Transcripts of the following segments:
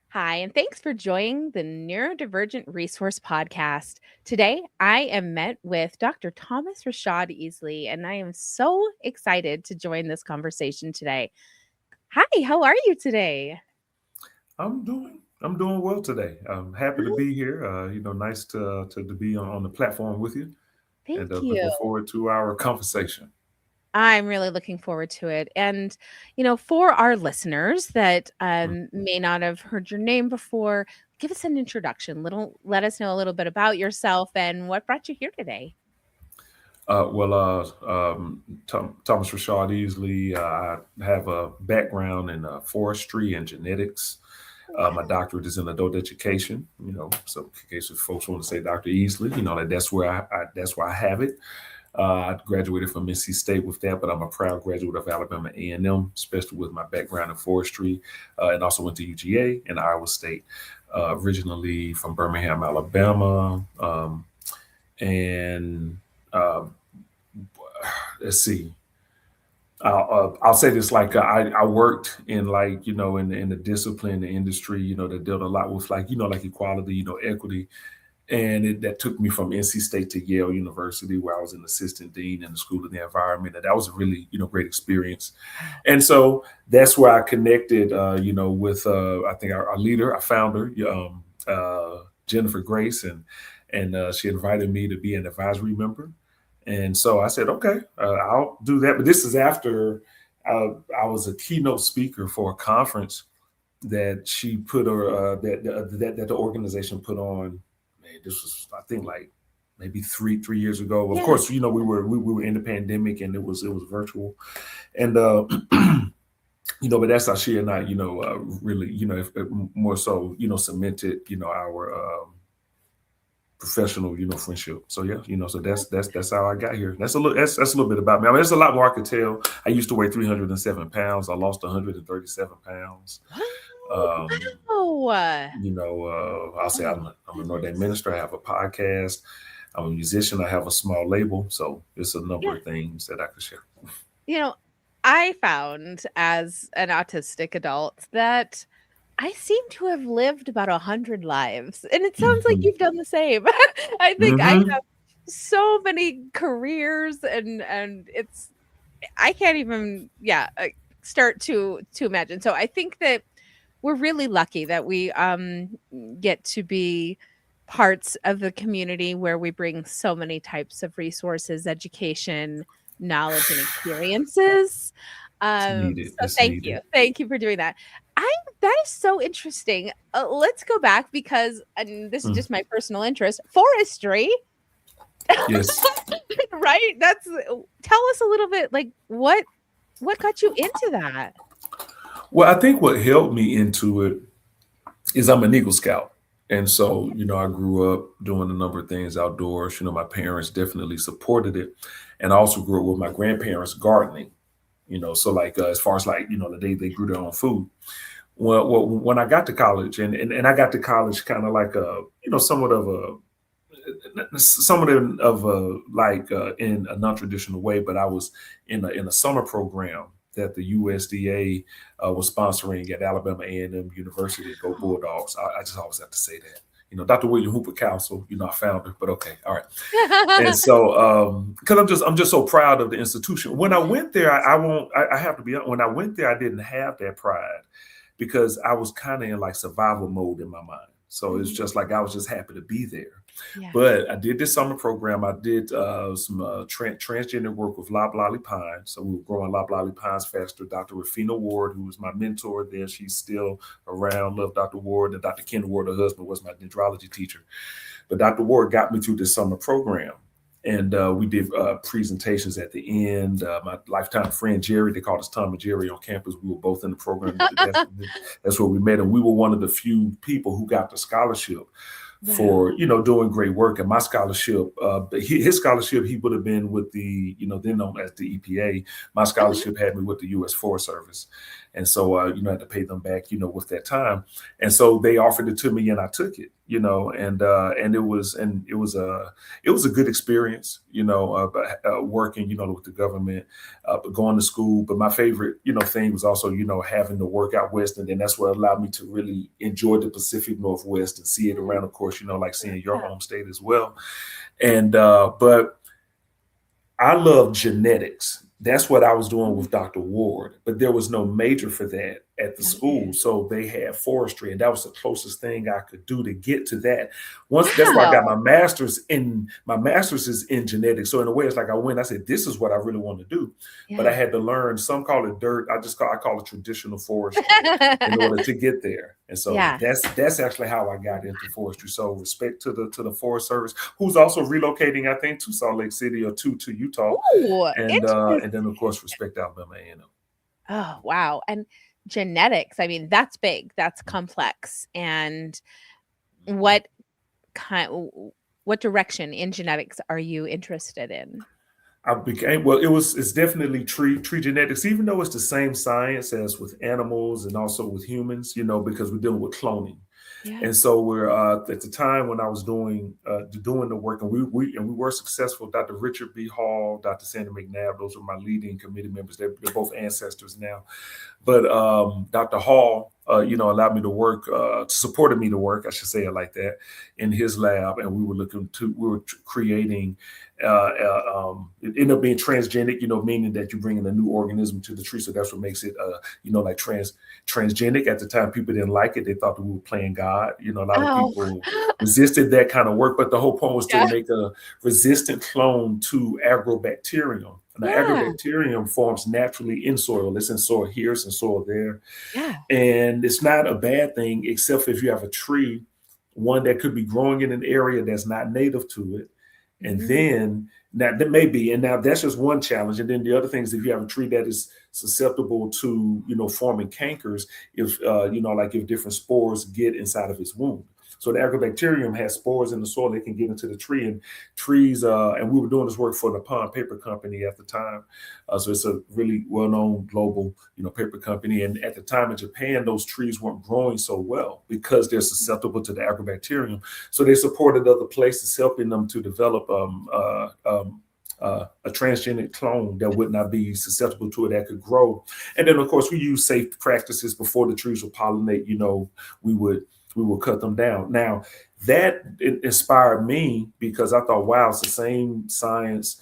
Hi, and thanks for joining the Neurodivergent Resource Podcast. Today, I am met with Dr. Thomas Rashad Easley, and I am so excited to join this conversation today. Hi, how are you today? I'm doing well today. I'm happy to Good. be here. Nice to be on the platform with you, and Thank you. looking forward to our conversation. I'm really looking forward to it. And, for our listeners that Mm. may not have heard your name before, give us an introduction. Let us know a little bit about yourself and what brought you here today. Thomas Rashad Easley. I have a background in forestry and genetics. My Wow. doctorate is in adult education. So in case if folks want to say Dr. Easley, that's where that's where I have it. I graduated from NC State with that, but I'm a proud graduate of Alabama A&M, especially with my background in forestry, and also went to UGA and Iowa State. Originally from Birmingham, Alabama, and uh, let's see. I'll say this like I worked in like in the discipline, the industry, that dealt a lot with like like equality, equity, and that took me from NC State to Yale University, where I was an assistant dean in the School of the Environment, and that was a really great experience. Wow. And so that's where I connected, with I think our leader, our founder, Jennifer Grace, and she invited me to be an advisory member. And so I said, okay, I'll do that. But this is after I was a keynote speaker for a conference that she put or that the organization put on. Man, this was I think like maybe three years ago. Of Yeah. course, we were in the pandemic and it was virtual, and but that's how she and I really more so cemented our professional friendship. So yeah, so that's how I got here. That's a little bit about me. I mean, there's a lot more I could tell. I used to weigh 307 pounds. I lost 137 pounds. Um, Wow. I'll say I'm an ordained minister. I have a podcast. I'm a musician. I have a small label. So it's a number Yeah. of things that I could share. You know, I found as an autistic adult that I seem to have lived about 100 lives, and it sounds like Hmm. you've done the same. I think I Hmm. have so many careers and it's I can't even start to imagine. So I think that we're really lucky that we get to be parts of the community where we bring so many types of resources, education, knowledge, and experiences. It's needed. So It's needed. thank you for doing that. I That is so interesting. Let's go back because, and this is Mm. just my personal interest, forestry. Yes. Right, tell us a little bit, like, what got you into that? Well, I think what helped me into it is I'm an Eagle Scout. And so, I grew up doing a number of things outdoors. My parents definitely supported it. And I also grew up with my grandparents gardening, so like as far as like, the day they grew their own food. Well, when I got to college and I got to college kind of like somewhat of a like in a non-traditional way, but I was in a summer program that the USDA was sponsoring at Alabama A&M University. Go Bulldogs! I just always have to say that. Dr. William Hooper Council, our founder. But okay, all right. And so, because I'm just so proud of the institution. When I went there, I won't. I have to be honest. When I went there, I didn't have that pride because I was kind of in like survival mode in my mind. So it's Mhm. just like I was just happy to be there. Yeah. But I did this summer program. I did some transgender work with loblolly pines. So we were growing loblolly pines faster. Dr. Rafina Ward, who was my mentor there, she's still around. Love Dr. Ward. And Dr. Ken Ward, her husband, was my dendrology teacher. But Dr. Ward got me through this summer program. And we did presentations at the end. My lifetime friend Jerry, they called us Tom and Jerry on campus. We were both in the program. That's where we met, and we were one of the few people who got the scholarship Wow. for doing great work. And my scholarship, his scholarship, he would have been with the then known as the EPA. My Okay. scholarship had me with the U.S. Forest Service, and so I had to pay them back, with that time. And so they offered it to me, and I took it, and it was a good experience, working, with the government, but going to school. But my favorite, thing was also, having to work out west, and then that's what allowed me to really enjoy the Pacific Northwest and see it around, of course, like seeing your Yeah. home state as well. And but I love genetics. That's what I was doing Mm. with Dr. Ward, but there was no major for that at the Okay. school. So they had forestry, and that was the closest thing I could do to get to that. Once That's why I got Wow. my master's is in genetics. So in a way, it's like I said, this is what I really want to do. But I Yeah. had to learn, some call it dirt. I call it traditional forestry in order to get there. And so Yeah. that's actually how I got into forestry. So respect to the Forest Service, who's also relocating, I think, to Salt Lake City or to Utah, Oh, and then of interesting. course respect Alabama A&M. Oh, wow. And genetics, I mean, that's big, that's complex. And what kind what direction in genetics are you interested in? It's definitely tree genetics, even though it's the same science as with animals and also with humans, because we're dealing with cloning. Yeah. And so we're at the time when I was doing the work, and we were successful. Dr. Richard B. Hall, Dr. Sandy McNabb, those were my leading committee members. They're both ancestors now. But Dr. Hall, allowed me to work, supported me to work, I should say it like that, in his lab, and we were creating. It ended up being transgenic, meaning that you're bringing a new organism to the tree. So that's what makes it, like transgenic. At the time, people didn't like it; they thought that we were playing God. A lot of Oh. people resisted that kind of work, but the whole point was to Yeah. make a resistant clone to agrobacterium. Now, Yeah. agrobacterium forms naturally in soil. It's in soil here, it's in soil there. Yeah. And it's not a bad thing, except if you have a tree, one that could be growing in an area that's not native to it. And Mm. then now that may be, and now that's just one challenge. And then the other thing is if you have a tree that is susceptible to, forming cankers, if like if different spores get inside of its wound. So the agrobacterium has spores in the soil, they can get into the tree, and trees, and we were doing this work for the Pond Paper Company at the time. So it's a really well-known global, paper company. And at the time in Japan, those trees weren't growing so well because they're susceptible to the agrobacterium. So they supported other places, helping them to develop a transgenic clone that would not be susceptible to it, that could grow. And then, of course, we use safe practices before the trees would pollinate. We would we would cut them down. Now that inspired me because I thought, wow, it's the same science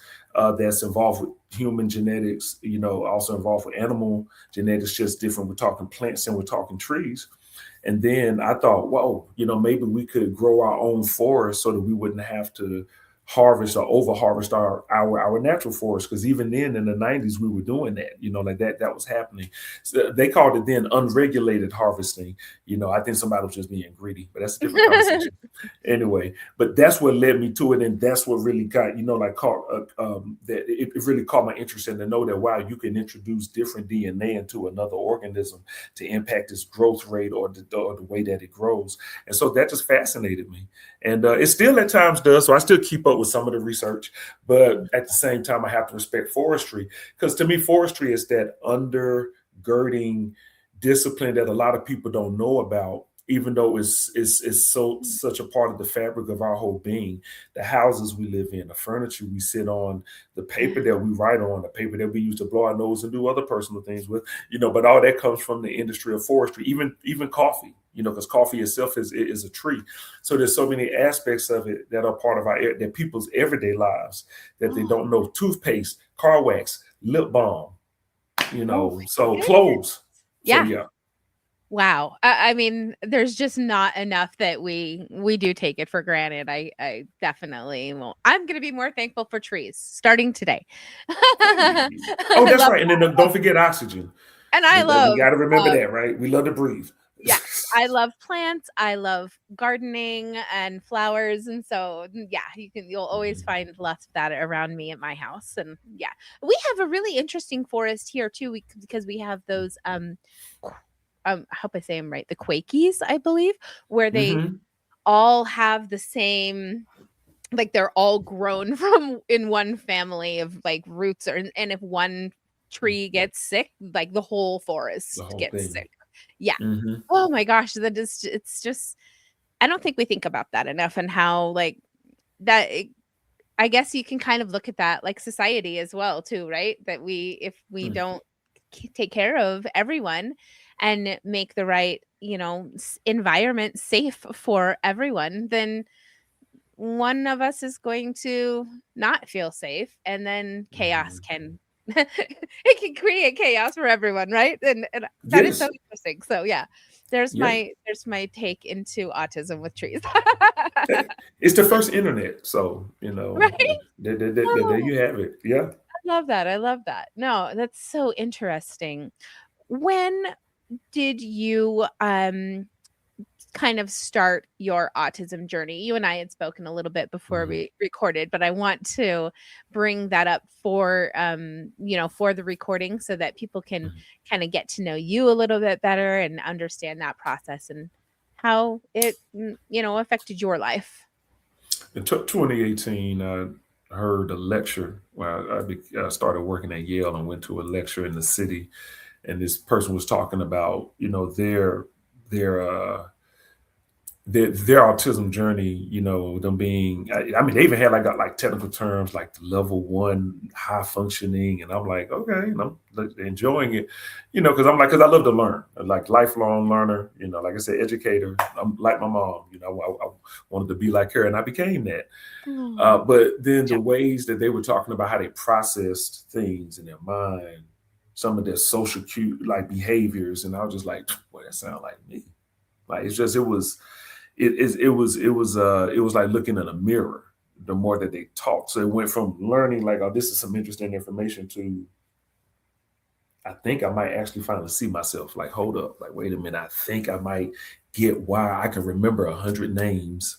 that's involved with human genetics, also involved with animal genetics, just different. We're talking plants and we're talking trees. And then I thought, whoa, maybe we could grow our own forest so that we wouldn't have to harvest or over harvest our natural forest. Because even then in the 90s, we were doing that, like that was happening. So they called it then unregulated harvesting. I think somebody was just being greedy, but that's a different conversation. Anyway, but that's what led me to it, and that's what really got, like caught that it really caught my interest in, to know that, wow, you can introduce different DNA into another organism to impact its growth rate, or the way that it grows. And so that just fascinated me. And it still at times does. So I still keep up with some of the research, but at the same time, I have to respect forestry, because to me, forestry is that undergirding discipline that a lot of people don't know about, even though it's so such a part of the fabric of our whole being. The houses we live in, the furniture we sit on, the paper Yeah. that we write on, the paper that we use to blow our nose and do other personal things with, but all that comes from the industry of forestry. Even coffee, because coffee itself is a tree. So there's so many aspects of it that are part of that people's everyday lives that they Oh, don't know. Toothpaste, car wax, lip balm, oh my so goodness. clothes. So Yeah. yeah. Wow. I mean, there's just not enough that we do take it for granted. I definitely will. I'm gonna be more thankful for trees starting today. Hey. Oh, I that's love right. And then don't forget oxygen. and I We love got to remember uh that, right? We love to breathe. yes, I love plants. I love gardening and flowers. And so yeah, you'll always find lots of that around me at my house. And yeah. We have a really interesting forest here too, because we have those I hope I say them right, the Quakies, I believe, where they Hmm. all have the same, like they're all grown from in one family of like roots, or and if one tree gets sick, like the whole The forest whole gets thing. sick. Yeah. Hmm. Oh my gosh, that is it's just I don't think we think about that enough and how like that I guess you can kind of look at that like society as well too, right? That we if we don't take care of everyone and make the right, environment safe for everyone, then one of us is going to not feel safe and then chaos Hmm. can it can create chaos for everyone, right? And that is so Yes. interesting. So yeah, Yeah. there's my take into autism with trees. Hey, it's the first internet, so Right? there Oh, you have it. Yeah. I love that. I love that. No, that's so interesting. When did you kind of start your autism journey? You and I had spoken a little bit before Mhm. we recorded, but I want to bring that up for for the recording so that people can Mhm. kind of get to know you a little bit better and understand that process and how it affected your life. In 2018, I heard a lecture. Well, I started working at Yale and went to a lecture in the city, and this person was talking about their their autism journey, them being, I mean, they even had like got like technical terms like the level one high functioning. And I'm like, okay, and I'm like, enjoying it, because I love to learn, I'm like lifelong learner, like I said, educator. I'm like my mom, I wanted to be like her and I became that. Oh, But then the ways that they were talking about how they processed things in their mind, some of their social cue like behaviors, and I was just like, boy, that sounds like me. Like it's just it was like looking in a mirror the more that they talked. So it went from learning like, oh, this is some interesting information to I think I might actually finally see myself. Like, hold up, like, wait a minute. I think I might get why I can remember 100 names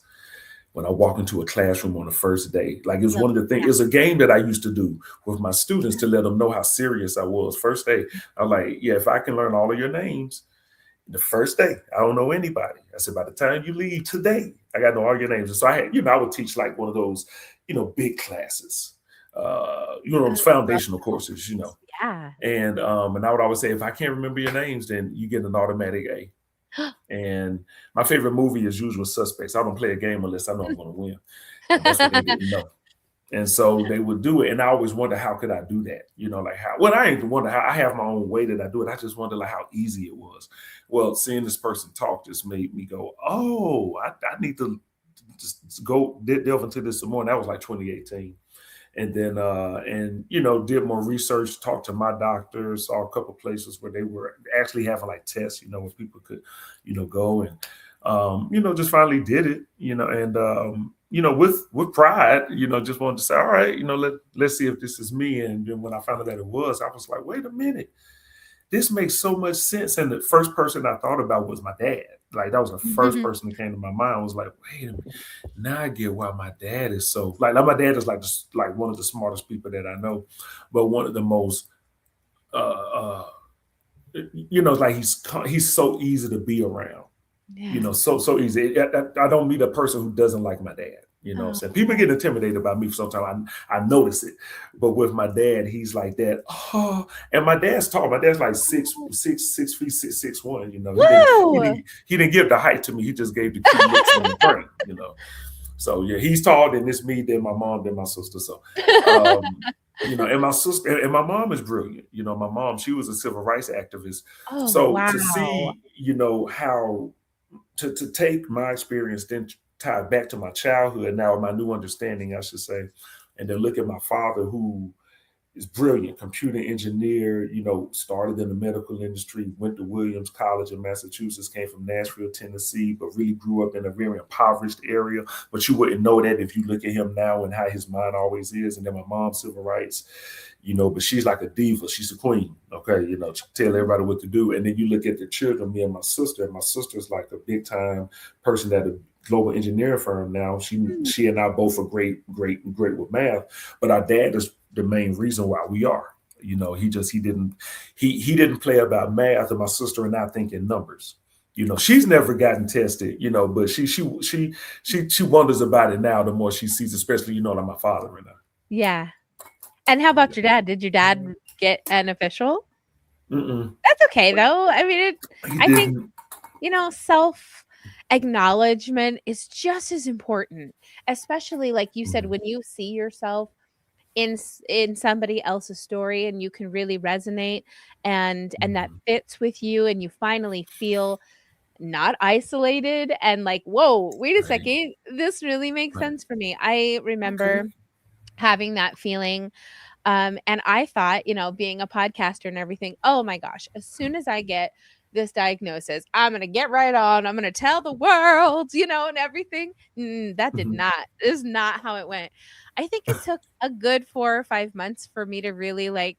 when I walk into a classroom on the first day. Like, it was love one of the things. that. It's a game that I used to do with my students to let them know how serious I was. First day, I'm like, yeah, if I can learn all of your names, the first day, I don't know anybody. I said, by the time you leave today, I got to know all your names. And so I had, I would teach like one of those, big classes, those I love foundational courses, those. Yeah. and I would always say, if I can't remember your names, then you get an automatic A. And my favorite movie is Usual Suspects. I don't play a game unless I know I'm going to win, and that's what they didn't know. And so they would do it. And I always wonder, how could I do that? Like how, well, I ain't wonder how I have my own way that I do it. I just wonder like how easy it was. Well, seeing this person talk just made me go, oh, I need to just go delve into this some more. And that was like 2018. And then, did more research, talked to my doctor, saw a couple places where they were actually having like tests, where people could, go and, just finally did it, and, with pride, just wanted to say, all right, let's see if this is me. And then when I found out that it was, I was like, wait a minute, this makes so much sense. And the first person I thought about was my dad. Like that was the first person that came to my mind. I was like, wait a minute, now I get why my dad is so like my dad is like one of the smartest people that I know, but one of the most uh like he's so easy to be around, Yes. so easy. I don't meet a person who doesn't like my dad. What I'm saying, people Oh. get intimidated by me sometimes. I notice it, but with my dad, he's like that. Oh, and my dad's tall. My dad's like six feet, 6'1". Woo! He didn't give the height to me. He just gave the cute looks and the brain. So yeah, he's tall. Then it's me. Then my mom. Then my sister. So, and my sister and my mom is brilliant. My mom, she was a civil rights activist. Oh, So to wow. see, how to take my experience, then tie it back to my childhood, now my new understanding, I should say, and then look at my father, who is brilliant, computer engineer, started in the medical industry, went to Williams College in Massachusetts, came from Nashville, Tennessee, but really grew up in a very impoverished area. But you wouldn't know that if you look at him now and how his mind always is. And then my mom, civil rights, but she's like a diva. She's a queen. Okay. She tell everybody what to do. And then you look at the children, me and my sister's like a big time person at a global engineering firm now. Mm. She and I both are great with math, but our dad is the main reason why we are. He didn't play about math, and my sister and I think in numbers. She's never gotten tested, but she wonders about it now the more she sees, especially like my father and I. Yeah. And how about your dad? Did your dad it an official. Mm-mm. That's okay though. I mean, He I think, didn't. self acknowledgement is just as important, especially like you said, Mhm. when you see yourself in somebody else's story and you can really resonate, and that Mhm. fits with you, and you finally feel not isolated and like, whoa, wait a Right. second, this really makes Right. sense for me. I Okay. remember having that feeling. And I thought, being a podcaster and everything, oh my gosh, as soon as I get this diagnosis, I'm going to get right on. I'm going to tell the world, and everything. That did Mhm. not, is not how it went. I think it took a good 4 or 5 months for me to really like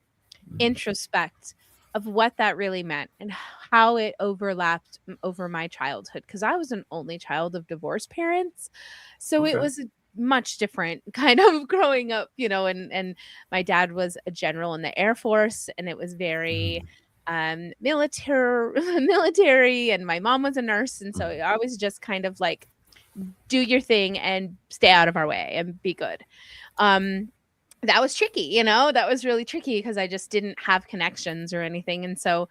Mhm. introspect of what that really meant and how it overlapped over my childhood, because I was an only child of divorced parents. So it Okay. was a much different kind of growing up, and my dad was a general in the Air Force, and it was very Mhm. military military, and my mom was a nurse, and so Mhm. I was just kind of like, do your thing and stay out of our way and be good. um that was tricky, that was really tricky because I just didn't have connections or anything. And so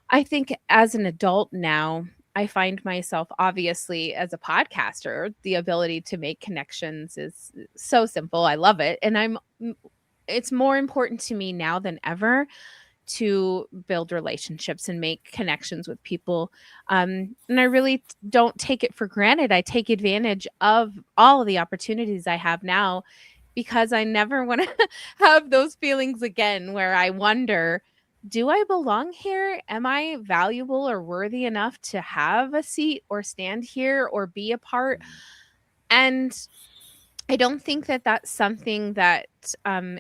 I think as an adult now, I find myself, obviously, as a podcaster, the ability to make connections is so simple. I love it. And it's more important to me now than ever to build relationships and make connections with people. And I really don't take it for granted. I take advantage of all of the opportunities I have now, because I never want to have those feelings again where I wonder, do I belong here? Am I valuable or worthy enough to have a seat or stand here or be a part? And I don't think that that's something that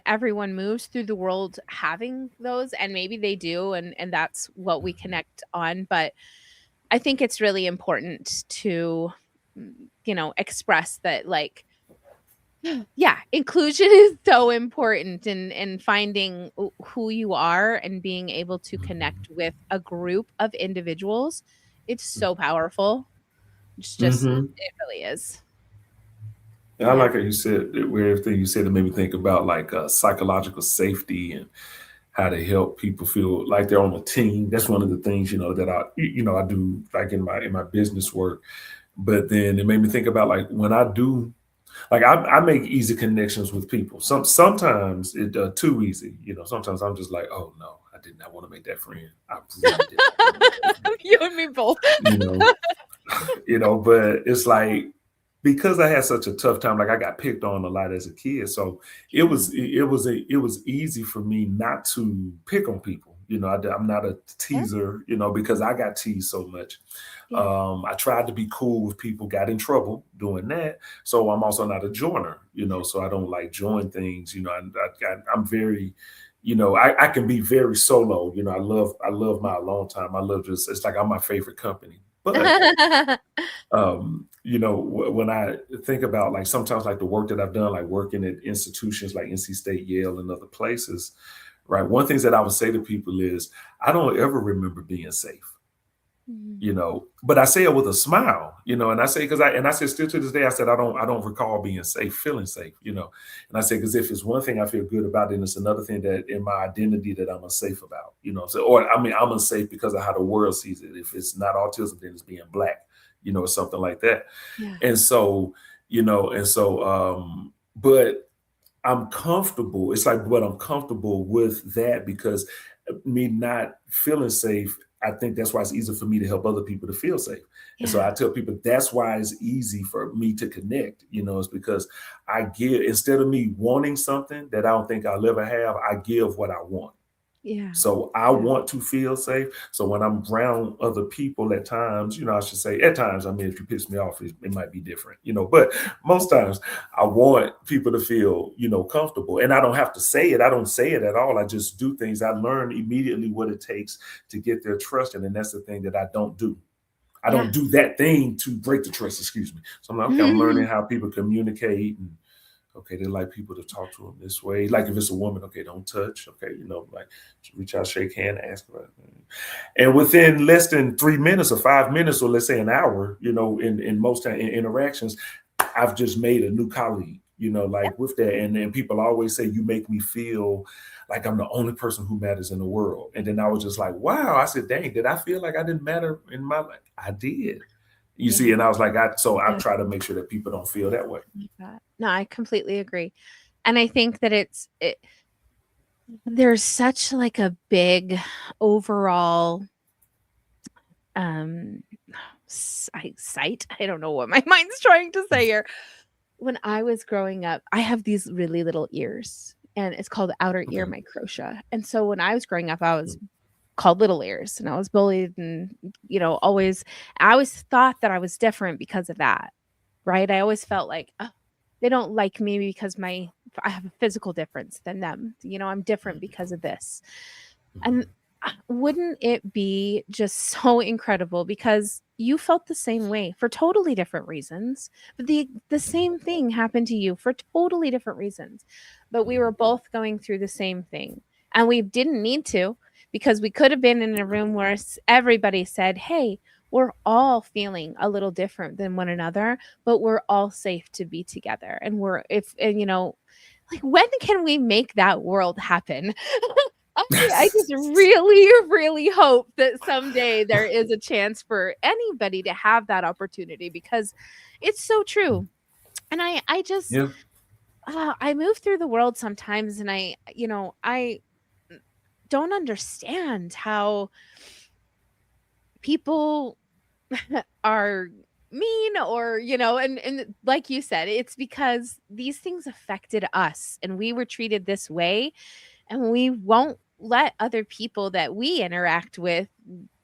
everyone moves through the world having those, and maybe they do, and that's what we Mhm. connect on. But I think it's really important to, express that, like, yeah, inclusion is so important in finding who you are and being able to connect with a group of individuals. It's so powerful. It's just, Mhm. it really is. And I Yeah. like how you said that, where everything you said, it made me think about like psychological safety and how to help people feel like they're on a team. That's one of the things, that I do like in my business work. But then it made me think about like when I do, like I make easy connections with people. Sometimes it too easy. Sometimes I'm just like, oh no, I did not want to make that friend. I really did not want to make that friend. You and me both. You know, but it's like because I had such a tough time, like I got picked on a lot as a kid, so Yeah. it was easy for me not to pick on people. I'm not a Yeah. teaser, because I got teased so much. Yeah. I tried to be cool with people, got in trouble doing that. So I'm also not a joiner, so I don't like join things. I'm very, I can be very solo. I love my alone time. I love just it's like I'm my favorite company. But when I think about like sometimes like the work that I've done, like working at institutions like NC State, Yale, and other places, right? One thing that I would say to people is I don't ever remember being safe, Mhm. but I say it with a smile, and I say and I said still to this day, I said I don't recall being safe, feeling safe, and I say because if it's one thing I feel good about, then it's another thing that in my identity that I'm unsafe about, so or I mean I'm unsafe because of how the world sees it. If it's not autism, then it's being black, or something like that. Yeah. And so, but I'm comfortable. It's like, but I'm comfortable with that because me not feeling safe, I think that's why it's easier for me to help other people to feel safe. And so Yeah. I tell people that's why it's easy for me to connect, it's because I give, instead of me wanting something that I don't think I'll ever have, I give what I want. Yeah. So I Yeah. want to feel safe. So when I'm around other people at times, I should say at times, I mean, if you piss me off, it might be different, but most times I want people to feel, comfortable. And I don't have to say it. I don't say it at all. I just do things. I learn immediately what it takes to get their trust. And then that's the thing that I don't do. I Yeah. don't do that thing to break the trust, excuse me. So I'm like, okay, I'm learning how people communicate and okay, they like people to talk to them this way. Like if it's a woman, okay, don't touch. Okay, like reach out, shake hand, ask about it. And within less than 3 minutes or 5 minutes, or let's say an hour, in most interactions, I've just made a new colleague. Yeah. Like with that, and people always say you make me feel like I'm the only person who matters in the world. And then I was just like, wow. I said, dang, did I feel like I didn't matter in my life? I did. You see, Yeah. and I was like, I Yeah. try to make sure that people don't feel that way. Like that. No, I completely agree. And I think that there's such like a big overall um sight. I don't know what my mind's trying to say here. When I was growing up, I have these really little ears, and it's called outer ear Okay. microtia. And so when I was growing up, I was called little ears, and I was bullied, and always I always thought that I was different because of that. Right? I always felt like, oh, they don't like me because I have a physical difference than them. I'm different because of this. And wouldn't it be just so incredible, because you felt the same way for totally different reasons, but the same thing happened to you for totally different reasons, but we were both going through the same thing, and we didn't need to, because we could have been in a room where everybody said, hey, we're all feeling a little different than one another, but we're all safe to be together. And we're if and like, when can we make that world happen? I just really, really hope that someday there is a chance for anybody to have that opportunity, because it's so true. And I just, Yeah. I move through the world sometimes, and I don't understand how people are mean, or and like you said, it's because these things affected us and we were treated this way, and we won't let other people that we interact with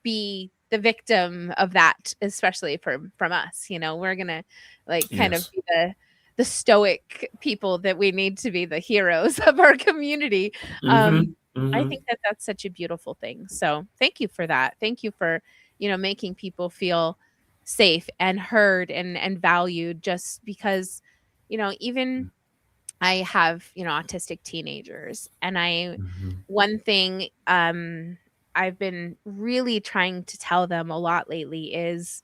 be the victim of that, especially from us. We're gonna like kind of Yes. be the stoic people that we need to be, the heroes of our community. um Mm-hmm. I Mm-hmm. think that that's such a beautiful thing, so thank you for that. Thank you for making people feel safe and heard and valued, just because even I have, autistic teenagers, and Mm-hmm. one thing I've been really trying to tell them a lot lately is,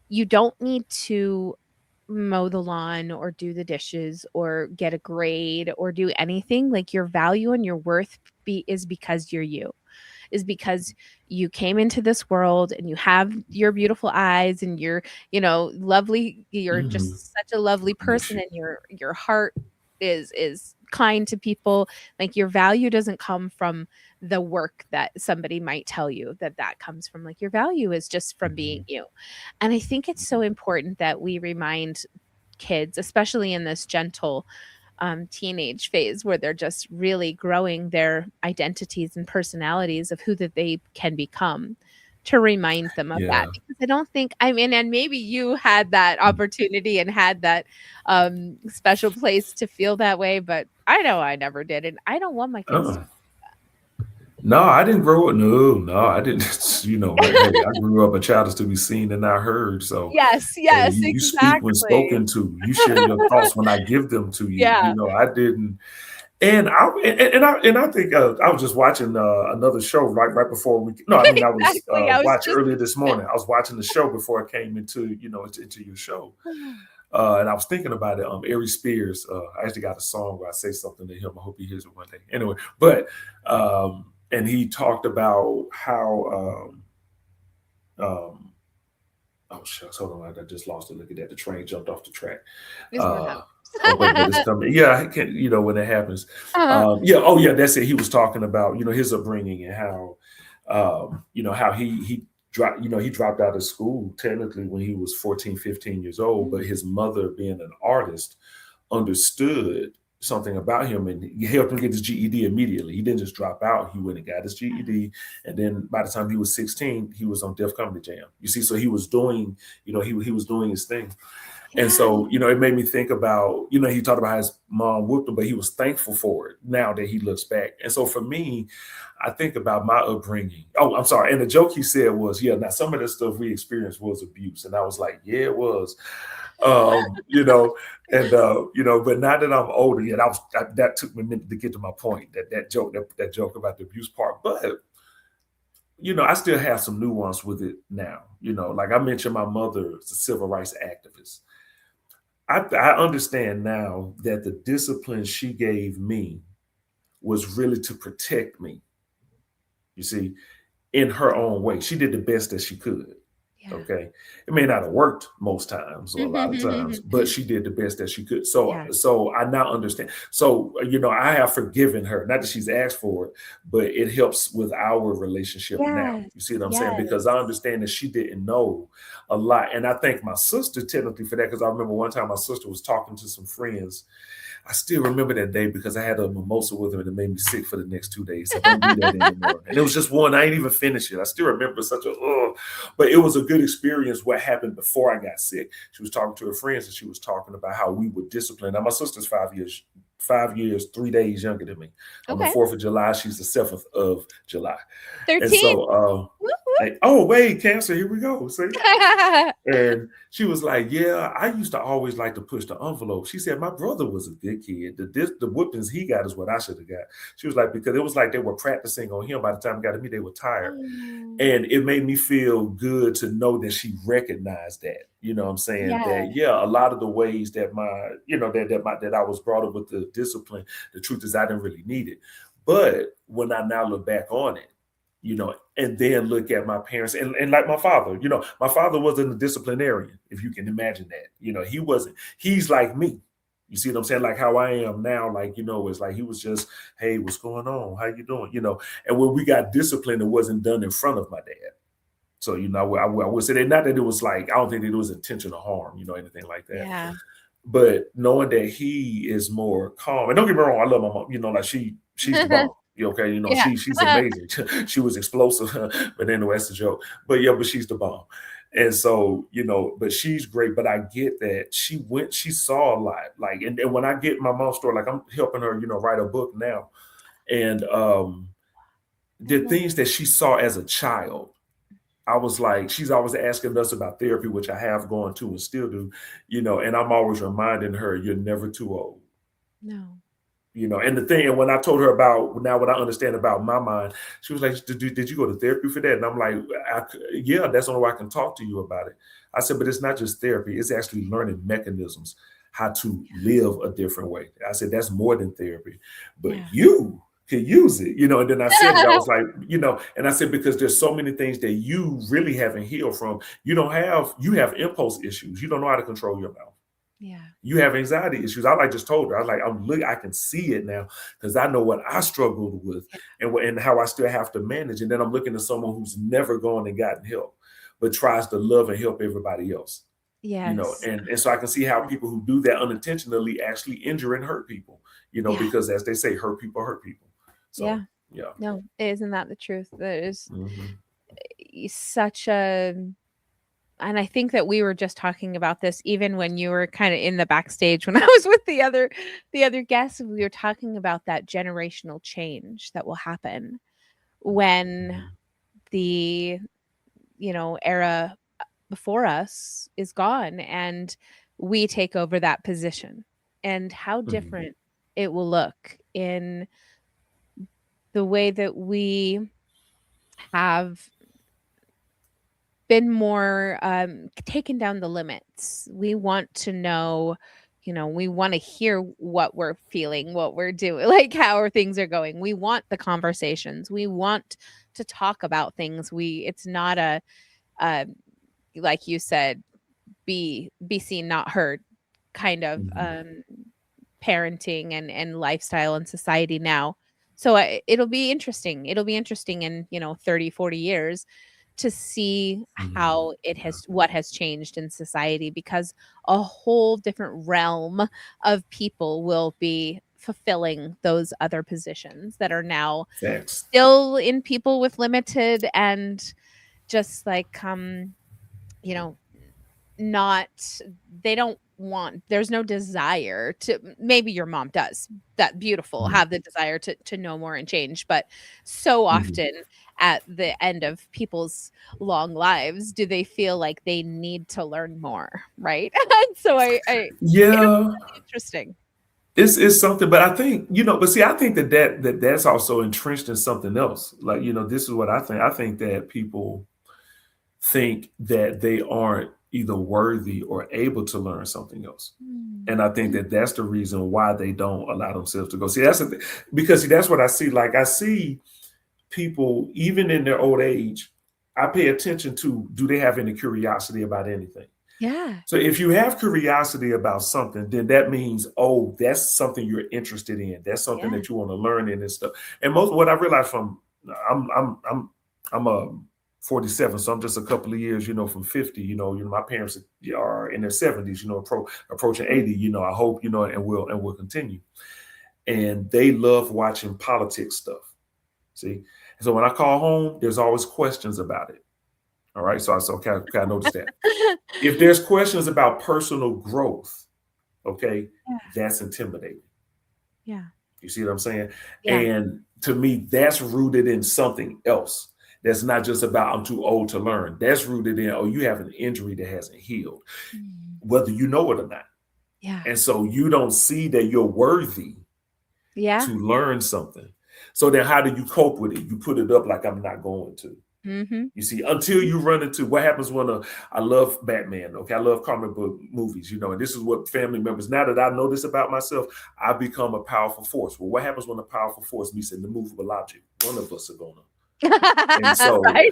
you don't need to mow the lawn or do the dishes or get a grade or do anything. Like, your value and your worth is because you're you, is because you came into this world and you have your beautiful eyes, and you're, lovely. You're Mm-hmm. just such a lovely Yes. person, and your heart is kind to people. Like, your value doesn't come from the work that somebody might tell you that comes from. Like, your value is just from being Mhm. you. And I think it's so important that we remind kids, especially in this gentle teenage phase where they're just really growing their identities and personalities of who that they can become, to remind them of that. Yeah. Because I don't think, I mean, and maybe you had that opportunity and had that special place to feel that way, but I know I never did, and I don't want my kids Uh, to. no, I didn't grow up. No, no, I didn't. Hey, I grew up a child is to be seen and not heard. So, Yes, hey, yes, you speak when exactly. spoken to. You share your thoughts when I give them to you. Yeah. I didn't. And I think I was just watching another show right before we. No, I mean I was Exactly. I was watching just earlier this morning. I was watching the show before I came into into your show. And I was thinking about it. Ari Spears. I actually got a song where I say something to him. I hope he hears it one day. Anyway, but and he talked about how um, oh shucks, hold on, I just lost it. Look at that. The train jumped off the track. is what Uh, oh, but it's happened. coming. Yeah, I can, when it happens. uh, Yeah. Oh, yeah. That's it. He was talking about his upbringing and how how he dropped out of school technically when he was 14, 15 years old, but his mother, being an artist, understood something about him and he helped him get his GED immediately. He didn't just drop out. He went and got his GED. And then by the time he was 16, he was on Def Comedy Jam. You see, so he was doing, he was doing his thing. And yeah. so, it made me think about, he talked about how his mom whooped him, but he was thankful for it now that he looks back. And so for me, I think about my upbringing. Oh, I'm sorry. And the joke he said was, yeah, now some of the stuff we experienced was abuse. And I was like, yeah, it was. Um, you know, but now that I'm older, yeah, that took me a minute to get to my point, that joke about the abuse part. But I still have some nuance with it now. Like I mentioned, my mother is a civil rights activist. I understand now that the discipline she gave me was really to protect me. You see, in her own way, she did the best that she could. Yeah. Okay, it may not have worked most times or a lot of times, but she did the best that she could. So, Yeah. so I now understand. So, I have forgiven her. Not that she's asked for it, but it helps with our relationship now. Yes. You see what I'm saying? Because I Yes. understand that she didn't know a lot, and I thank my sister technically for that. Because I remember one time my sister was talking to some friends. I still remember that day because I had a mimosa with her and it made me sick for the next 2 days. So don't do that anymore. And it was just one. I ain't even finished it. I still remember such a, but it was a good experience. What happened before I got sick? She was talking to her friends and she was talking about how we were disciplined. Now my sister's 5 years, 3 days younger than me. On the Okay. 4th of July, she's the 7th of July. And 13. so, Whoop, whoop. oh wait, Cancer, here we go. See? And she was like, "Yeah, I used to always like to push the envelope." She said, "My brother was a good kid. The whoopings he got is what I should have got." She was like, because it was like they were practicing on him. By the time it got to me, they were tired, Oh, and it made me feel good to know that she recognized that. You know what I'm saying? yeah. That yeah, a lot of the ways that that I was brought up with the discipline. The truth is, I didn't really need it, but when I now look back on it, and then look at my parents and like my father, my father wasn't a disciplinarian, if you can imagine that. He wasn't, he's like me. You see what I'm saying? Like how I am now, like, it's like he was just, hey, what's going on? How you doing? And when we got discipline, it wasn't done in front of my dad. So, I would say that not that it was like, I don't think that it was intentional harm, anything like that. Yeah. But knowing that he is more calm, and don't get me wrong, I love my mom. Like she's the bomb. You okay? Yeah. She's amazing. She was explosive, but anyway, that's a joke. But yeah, but she's the bomb. And so, but she's great. But I get that she saw a lot. Like, and when I get my mom's story, like I'm helping her, write a book now. And I the love things that she saw as a child, I was like, she's always asking us about therapy, which I have gone to and still do, and I'm always reminding her, you're never too old. no. And the thing, and when I told her about now what I understand about my mind, she was like, did you go to therapy for that? And I'm like, yeah, that's the only way I can talk to you about it. I said, but it's not just therapy, it's actually learning mechanisms, how to live a different way. I said, that's more than therapy, but Yeah. you can use it, and then I said it, I was like, and I said, because there's so many things that you really haven't healed from. You have impulse issues. You don't know how to control your mouth. Yeah. You have anxiety issues. I like just told her, I was like, I can see it now because I know what I struggled with and how I still have to manage. And then I'm looking at someone who's never gone and gotten help, but tries to love and help everybody else. Yes. And so I can see how people who do that unintentionally actually injure and hurt people, Yeah. because as they say, hurt people hurt people. So Yeah. yeah. No, isn't that the truth? That is Hmm. such a, and I think that we were just talking about this even when you were kind of in the backstage when I was with the other guests. We were talking about that generational change that will happen when the era before us is gone and we take over that position, and how Hmm. different it will look in the way that we have been more taken down the limits. We want to know, we want to hear what we're feeling, what we're doing, like how our things are going. We want the conversations. We want to talk about things. It's not uh like you said, be seen, not heard kind of Hmm. parenting and lifestyle and society now. So it'll be interesting. It'll be interesting in 30, 40 years to see Hmm. how what has changed in society, because a whole different realm of people will be fulfilling those other positions that are now Facts. still in people with limited, and just like you know not, they don't want, there's no desire to, maybe your mom does, that beautiful, Mhm. have the desire to know more and change, but so Mhm. often at the end of people's long lives do they feel like they need to learn more, right? And so I it'll be Yeah, really interesting. it's something, but I think but see, I think that's also entrenched in something else. Like this is what I think. I think that people think that they aren't either worthy or able to learn something else. Mm. And I think Mm. that that's the reason why they don't allow themselves to go. See, that's the thing. Because see, that's what I see. Like I see people, even in their old age, I pay attention to, do they have any curiosity about anything? Yeah. So if you have curiosity about something, then that means, oh, that's something you're interested in. That's something Yeah. that you want to learn in and stuff. And most what I realized from I'm 47, so I'm just a couple of years, from 50. My parents are in their 70s, approaching Mm. 80. I hope, and will continue. And they love watching politics stuff. See, so when I call home, there's always questions about it. All right, so I noticed that. If there's questions about personal growth, okay, Yeah. that's intimidating. Yeah. You see what I'm saying? Yeah. And to me, that's rooted in something else. That's not just about I'm too old to learn. That's rooted in, oh, you have an injury that hasn't healed, Mm. whether you know it or not. Yeah. And so you don't see that you're worthy Yeah. to learn something. So then how do you cope with it? You put it up like I'm not going to. Mhm. You see, until you run into what happens when I love Batman. Okay, I love comic book movies. And this is what family members. Now that I know this about myself, I become a powerful force. Well, what happens when a powerful force meets an immovable object? One of us are gonna. And so Right?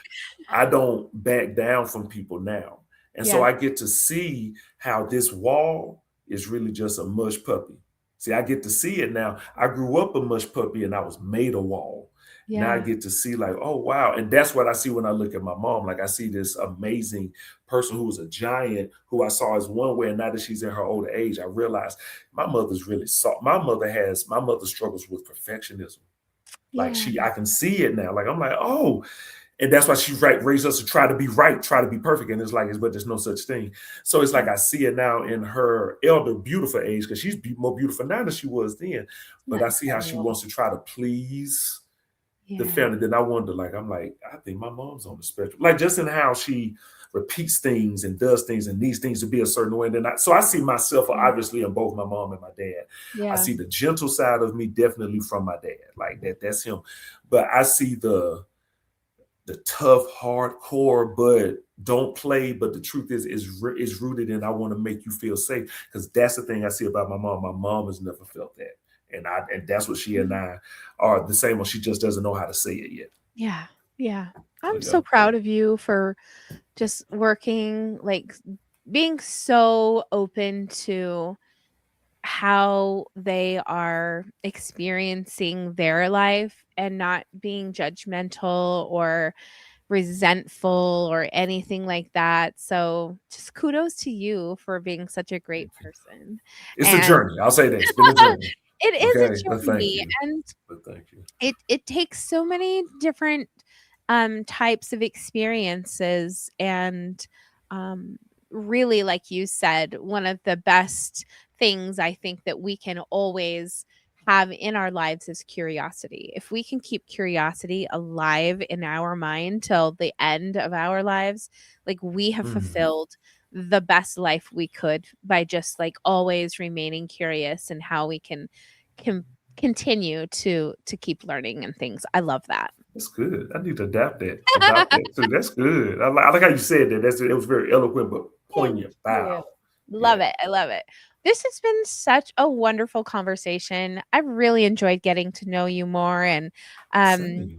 I don't back down from people now, and so Yeah. I get to see how this wall is really just a mush puppy. See, I get to see it now. I grew up a mush puppy, and I was made a wall. Now I Yeah. get to see, like, oh wow. And that's what I see when I look at my mom. Like, I see this amazing person who was a giant, who I saw as one way, and now that she's in her older age, I realize my mother's really soft. My mother struggles with perfectionism. Like, Yeah. I can see it now. Like, I'm like, oh. And that's why she raised us to try to be right, try to be perfect. And it's like, but there's no such thing. So it's Yeah. like I see it now in her elder, beautiful age, because she's more beautiful now than she was then. Isn't But that I see how she incredible? wants to try to please the Yeah. family. Then I wonder, like, I'm like, I think my mom's on the spectrum. Like, just in how she repeats things and does things and needs things to be a certain way. And then so I see myself Mm. obviously in both my mom and my dad. I Yeah. see the gentle side of me definitely from my dad. Like that's him. But I see the tough, hardcore, but don't play. But the truth is rooted in, I want to make you feel safe, because that's the thing I see about my mom. My mom has never felt that, and that's what she and Mm. I are the same. One, she just doesn't know how to say it yet. Yeah. Yeah. So I'm yeah, so proud of you for just working, like, being so open to how they are experiencing their life and not being judgmental or resentful or anything like that. So, just kudos to you for being such a great thank you. person. It's a And journey. I'll say that it's been a journey. it is Okay, a but thank journey, you. and But thank you. it takes so many different types of experiences, and um really, like you said, one of the best things I think that we can always have in our lives is curiosity. If we can keep curiosity alive in our mind till the end of our lives, like, we have Mhm. fulfilled the best life we could by just, like, always remaining curious and how we can continue to keep learning and things. I love that. That's good. I need to adapt that. Adopt that too. That's good. I like how you said that. It was very eloquent but Thank poignant. you. Wow. Yeah. Love it. I love it. This has been such a wonderful conversation. I've really enjoyed getting to know you more, and um Same.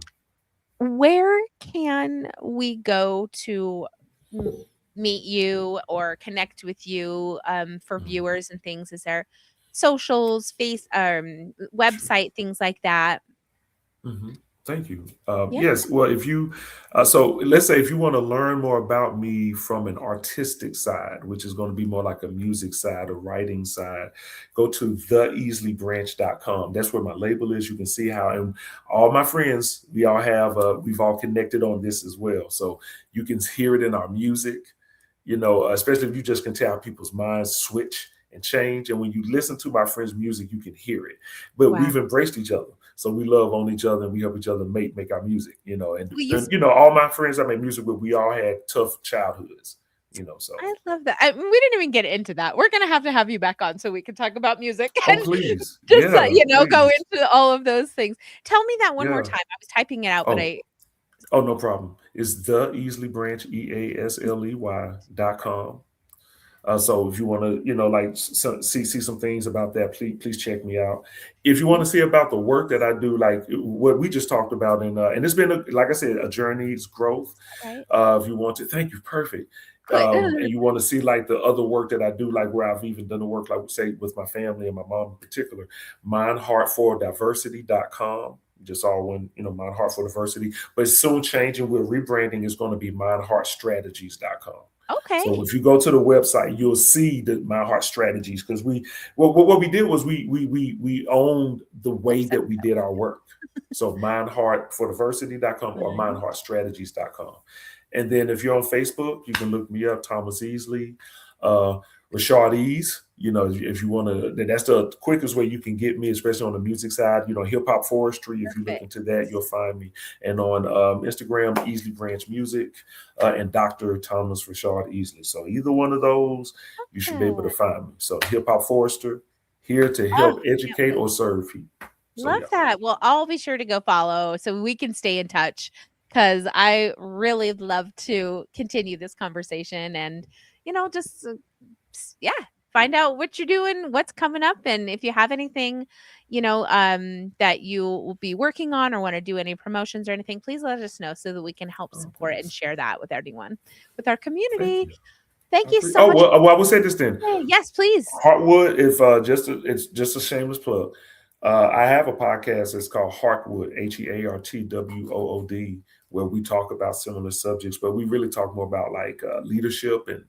where can we go to m- meet you or connect with you, for Mhm. viewers and things? Is there socials, website, things like that? Mhm. Thank you. Yeah. Yes. Well, if you, so let's say if you want to learn more about me from an artistic side, which is going to be more like a music side, a writing side, go to theeasleybranch.com. That's where my label is. You can see how, and all my friends, we've all connected on this as well. So you can hear it in our music, especially if you just can tell how people's minds switch and change. And when you listen to my friends' music, you can hear it. But Wow. we've embraced each other. So we love on each other and we help each other make our music. And, Well, and all my friends I made music with, we all had tough childhoods. So I love that. We didn't even get into that. We're gonna have to have you back on so we can talk about music oh and please. just, Yeah, go please. into all of those things. Tell me that one more Yeah. time. I was typing it out, but Oh, I oh, no problem. It's the Easley Branch, EASLEY.com. So if you want to, like see some things about that, please check me out. If you want to see about the work that I do, like what we just talked about, and it's been like I said, a journey, it's growth. Right. If you want to, thank you, perfect. Good. And you want to see like the other work that I do, like where I've even done the work, like say with my family and my mom in particular, mindheartfordiversity.com. Just all one, Mind Heart for Diversity. But it's soon changing. We're rebranding. It's going to be mindheartstrategies.com. Okay. So if you go to the website, you'll see the My Heart Strategies, because what we did was we owned the You way said that we did our work. So mindheartfordiversity.com or mhm. mindheartstrategies.com. And then if you're on Facebook, you can look me up, Thomas Easley, uh, Rashad Ease. If you want to, that's the quickest way you can get me, especially on the music side. Hip hop forestry. If you look Perfect. into that, you'll find me. And on Instagram, Easley Branch Music, and Dr. Thomas Rashad Easley. So either one of those, you should be able to Good. find me. So Hip Hop Forester, here to Oh, help can't educate wait. or serve people. So Love yeah. that. Well, I'll be sure to go follow so we can stay in touch because I really love to continue this conversation and, just yeah, find out what you're doing, what's coming up, and if you have anything, that you will be working on or want to do any promotions or anything, please let us know so that we can help Oh, support and thanks. share that with everyone, with our Thank community. you. Thank you so Oh much. well, I will say this then. Yes, please. Heartwood, if it's just a shameless plug. I have a podcast. It's called Heartwood, HeartWood, where we talk about similar subjects, but we really talk more about like leadership and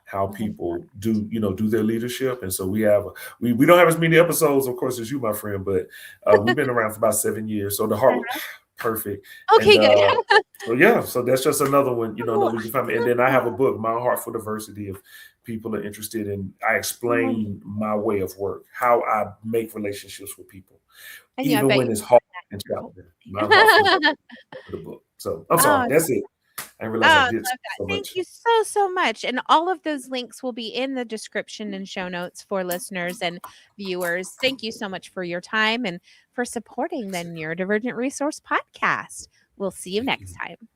how Love people do their leadership. And so we don't have as many episodes, of course, as you, my friend, but we've been around for about 7 years. So the Heartwood, that. perfect. And Okay, good. so yeah, so that's just another one, Oh, another you can find me. I And love then I have a that. book, My Heart for Diversity, if people are interested in. I Wonderful. explain my way of work, how I make relationships with people, And yeah, I even bet when you it's hard and oh. challenging. My Heart for the book. So I'm Oh, sorry, that's it. I didn't oh, realize I I love did that. so Thank much. you so, so much. And all of those links will be in the description and show notes for listeners and viewers. Thank you so much for your time and for supporting the Neurodivergent Resource Podcast. We'll see you Thank next you. time.